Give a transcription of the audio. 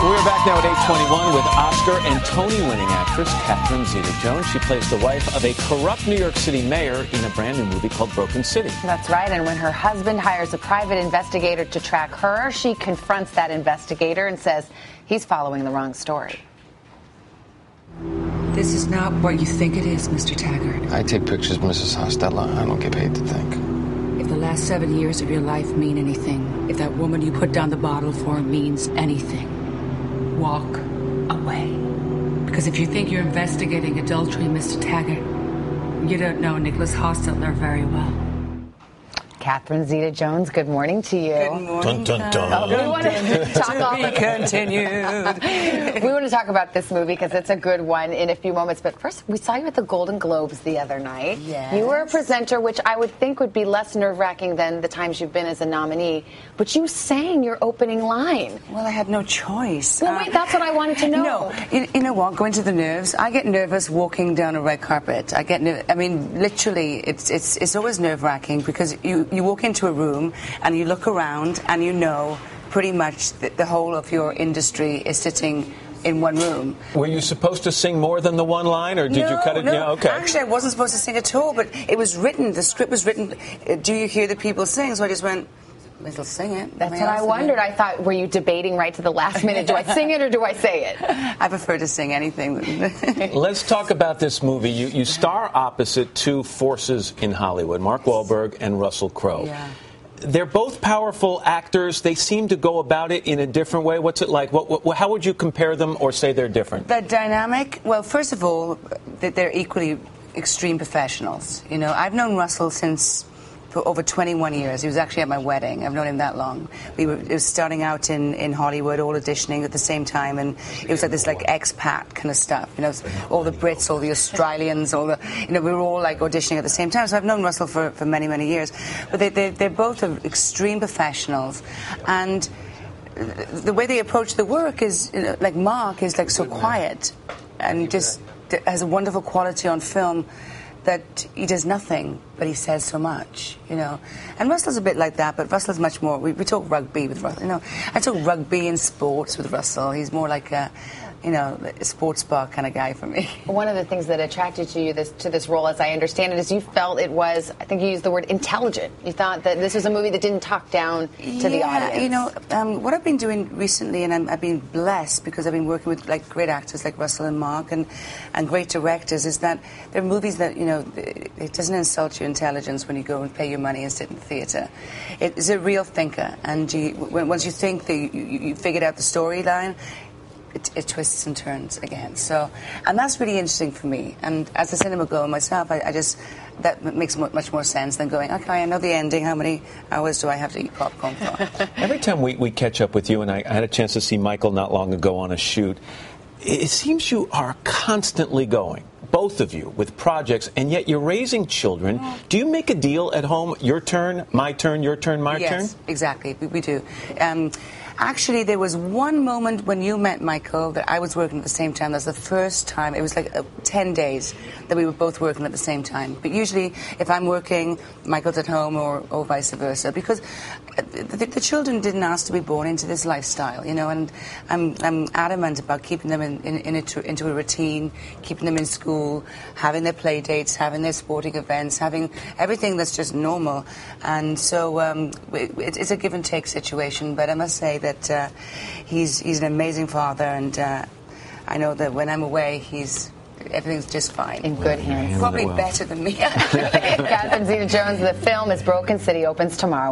We're back now at 8:21 with Oscar and Tony-winning actress Catherine Zeta-Jones. She plays the wife of a corrupt New York City mayor in a brand new movie called Broken City. That's right, and when her husband hires a private investigator to track her, she confronts that investigator and says he's following the wrong story. This is not what you think it is, Mr. Taggart. I take pictures, Mrs. Hostella. I don't get paid to think. If the last 7 years of your life mean anything, if that woman you put down the bottle for means anything, walk away. Because if you think you're investigating adultery, Mr. Taggart, you don't know Nicholas Hostetler very well. Catherine Zeta-Jones, good morning to you. Good morning. Dun, dun, dun. We want to talk Continued. We want to talk about this movie because it's a good one in a few moments. But first, we saw you at the Golden Globes the other night. Yes. You were a presenter, which I would think would be less nerve-wracking than the times you've been as a nominee. But you sang your opening line. Well, I had no choice. Well, wait, that's what I wanted to know. No, you know what? Going to the nerves. I get nervous walking down a red carpet. I mean, literally, it's always nerve-wracking because you walk into a room and you look around and you know pretty much that the whole of your industry is sitting in one room. Were you supposed to sing more than the one line, or did you cut it? No, Yeah, okay. Actually, I wasn't supposed to sing at all, but it was written. The script was written. Do you hear the people sing? So I just went, I'll sing it. That's what I wondered. I thought, were you debating right to the last minute? Do I sing it or do I say it? I prefer to sing anything. Let's talk about this movie. You star opposite two forces in Hollywood, Mark Wahlberg and Russell Crowe. Yeah. They're both powerful actors. They seem to go about it in a different way. What's it like? How would you compare them or say they're different? The dynamic, well, first of all, that they're equally extreme professionals. You know, I've known Russell for over 21 years. He was actually at my wedding. I've known him that long. It was starting out in Hollywood, all auditioning at the same time, and it was like this expat kind of stuff. You know, all the Brits, all the Australians, we were all like auditioning at the same time. So I've known Russell for many, many years. But they're both extreme professionals, and the way they approach the work is, like Mark is like so quiet and just has a wonderful quality on film that he does nothing, but he says so much, you know. And Russell's a bit like that, but Russell's much more. We talk rugby with Russell, you know. I talk rugby and sports with Russell. He's more like a sports bar kind of guy for me. One of the things that attracted you to this role, as I understand it, is you felt it was, I think you used the word intelligent. You thought that this was a movie that didn't talk down to the audience. You know, what I've been doing recently, and I've been blessed because I've been working with great actors like Russell and Mark and great directors, is that they're movies that, it doesn't insult your intelligence when you go and pay your money and sit in the theatre. It's a real thinker, and once you think that you figured out the storyline, it twists and turns again. So, and that's really interesting for me. And as a cinema goer myself, that makes much more sense than going, okay, I know the ending. How many hours do I have to eat popcorn for? Every time we catch up with you, and I had a chance to see Michael not long ago on a shoot, it seems you are constantly going, both of you, with projects, and yet you're raising children. Do you make a deal at home? Your turn, my turn, your turn, my turn? Yes, exactly. We do. Actually, there was one moment when you met Michael that I was working at the same time. That was the first time. It was like 10 days that we were both working at the same time. But usually, if I'm working, Michael's at home or vice versa. Because the children didn't ask to be born into this lifestyle, and I'm adamant about keeping them into a routine, keeping them in school, having their play dates, having their sporting events, having everything that's just normal. And so it's a give and take situation. But I must say that he's an amazing father, and I know that when I'm away, everything's just fine. In good hands. Probably better than me. Catherine Zeta-Jones, the film is Broken City, opens tomorrow.